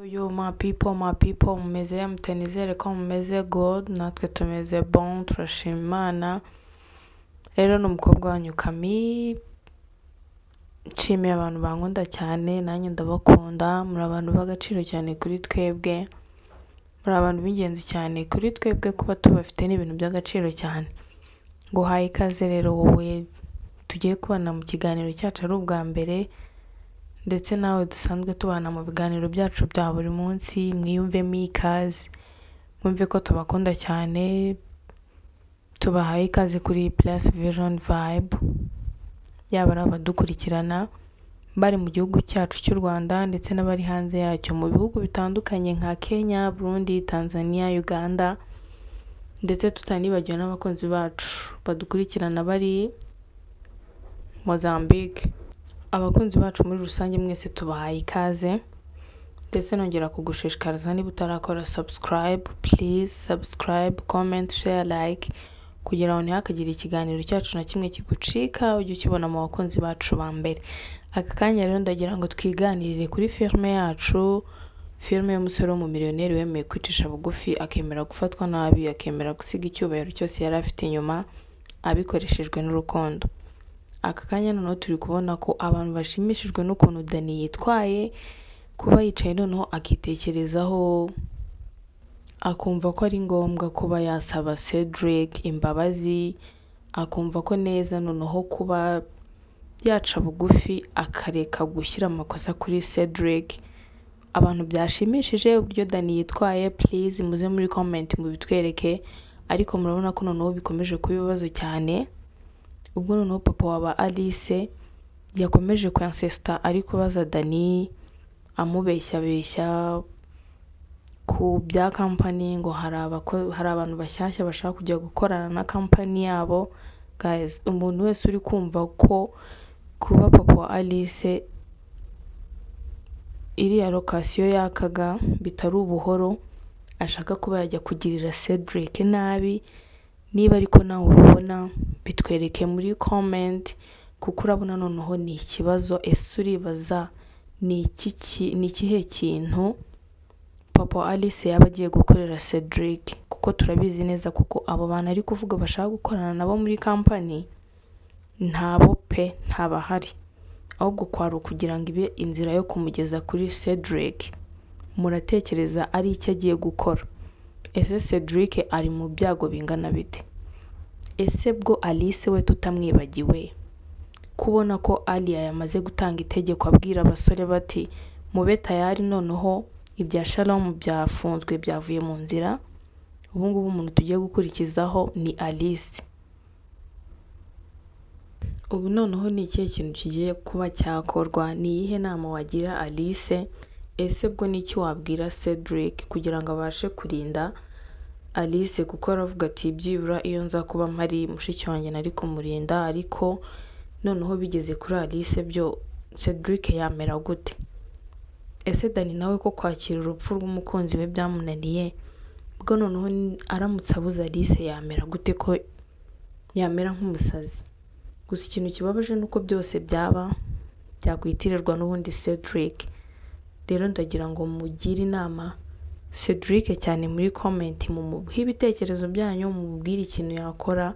Yo my people mumeze mutenizere ko mumeze good, natwe tumeze bon, turashima Imana. Rero ni umukobwa wanyu Camille, nshimiye abantu bankunda cyane, nanjye ndabakunda, muri abantu b'agaciro cyane kuri twebwe, muri abantu b'ingenzi cyane kuri twebwe, kuba tubafite n'ibintu by'agaciro cyane. Nguhaye ikaze rero wowe tugiye kubana mu kiganiro cyacu ari ubwa mbere, ndetse nawe dusanzwe tubana mu biganiro byacu bya buri munsi. Mwiyumvemo ikaze, mwumve ko tubakunda cyane, tubahaye ikaze kuri Plus Vision Vibe, yaba ari abadukurikirana bari mu gihugu cyacu cy'u Rwanda ndetse n'abari hanze yacyo mu bihugu bitandukanye nka Kenya, Burundi, Tanzania, Uganda, ndetse tutanibagiwe n'abakunzi bacu badukurikirana bari Mozambique. Abakunzi bacu muri rusange mwese tubahaye ikaze, ndetse nongera kugushishikariza niba utarakora subscribe, please subscribe, comment, share, like, kugira ngo ntihakagire ikiganiro cyacu na kimwe kigucika, ujye ukibona mu bakunzi bacu ba mbere. Aka kanya rero ndagira ngo twiganirire kuri filime yacu, filime y'umusore w'umumiliyoneri wemeye kwicisha bugufi, akemera gufatwa nabi, akemera gusiga icyubahiro cyose yari afite inyuma, abikoreshejwe n'urukundo. Aka kanya noneho turi kubona ko abantu bashimishijwe n'ukuntu Dani yitwaye, kuba yicaye noneho akitekerezaho, akumva ko ari ngombwa kuba yasaba Cedric imbabazi, akumva ko neza noneho kuba yaca bugufi akareka gushyira amakosa kuri Cedric. Abantu byashimishije uburyo Dani yitwaye, please muze muri comment mubitwereke. Ariko murabona ko noneho bikomeje kuba ibibazo cyane, ubwo noneho papa waba Alice yakomeje kwansesta ari kubaza Dani, amubeshya ku bya company, ngo hari abantu bashyashya bashaka kujya gukorana na company yabo. Guys, umuntu wese uri kumva ko kuba papa wa Alice iriya lokasiyo yakaga bitari ubuhoro, ashaka kuba yajya kugirira Cedric nabi, niba ariko nawe ubibona bitwereke muri comment, kuko urabona noneho ni ikibazo. Ese uribaza ni ikihe kintu papa wa Alice yaba agiye gukorera Cedric? Kuko turabizi neza kuko abo bantu ari kuvuga bashaka gukorana nabo muri company ntabo pe, ntabahari, ahubwo kwari ukugira ngo ibe inzira yo kumugeza kuri Cedric. Muratekereza ari icyo agiye gukora? Ese Cedric ari mu byago bingana bite? Ese bwo Alice we tutamwibagiwe, kubona ko Alia yamaze gutanga itegeko abwira abasore bati mube tayari, noneho ibya Shalom byafunzwe byavuye mu nzira, ubu ngubu umuntu tugiye gukurikizaho ni Alice. Ubu noneho ni ikihe kintu kigiye kuba cyakorwa? Ni iyihe nama wagira Alice? Ese bwo ni iki wabwira Cedric kugira ngo abashe kurinda Alice? Kuko aravuga ati byibura iyo nza kuba mpari mushiki wanjye nari kumurinda, ariko noneho bigeze kuri Alice byo Cedric yamera gute? Ese Dani nawe ko kwakira urupfu rw'umukunzi we byamunaniye, bwo noneho aramutse abuze Alice yamera gute? Ko yamera nk'umusazi. Gusa ikintu kibabaje nuko byose byakwitirirwa n'ubundi Cedric. Rero ndagira ngo mugire inama Cedric cyane muri comment, mumuhe ibitekerezo byanyu, mumubwire ikintu yakora,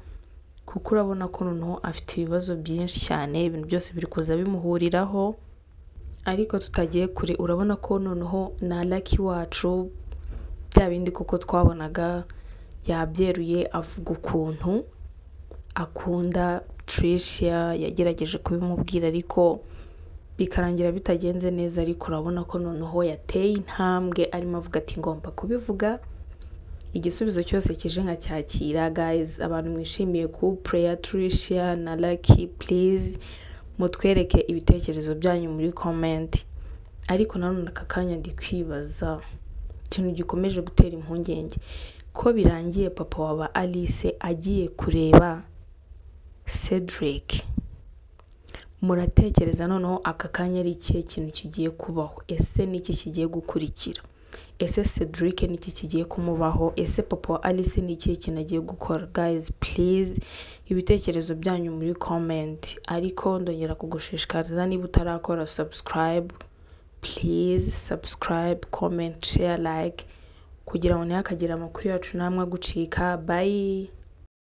kuko urabona ko noneho afite ibibazo byinshi cyane, ibintu byose biri kuza bimuhuriraho. Ariko tutagiye kure, urabona ko noneho na Lucky wacu bya bindi kuko twabonaga yabyeruye avuga ukuntu akunda Tricia, yagerageje kubimubwira ariko bikarangira bitagenze neza. Ariko urabona ko noneho yateye intambwe, arimo avuga ati ngomba kubivuga, igisubizo cyose kije nkacyakira. Guys, abantu mwishimiye couple ya Tricia na Lucky, please mutwereke ibitekerezo byanyu muri comment. Ariko nanone aka kanya ndi kwibaza ikintu gikomeje gutera impungenge, ko birangiye papa waba Alice agiye kureba Cedric. Muratekereza noneho aka kanya ari ikihe kintu kigiye kubaho? Ese niki kigiye gukurikira? Ese Cedric niki kigiye kumubaho? Ese papa wa Alice ni ikihe kintu agiye gukora? Guys, please ibitekerezo byanyu muri comment. Ariko ndongera kugushishikariza niba utarakora subscribe, please subscribe, comment, share, like kugira ngo ntihakagire amakuru yacu namwe agucika. Bye.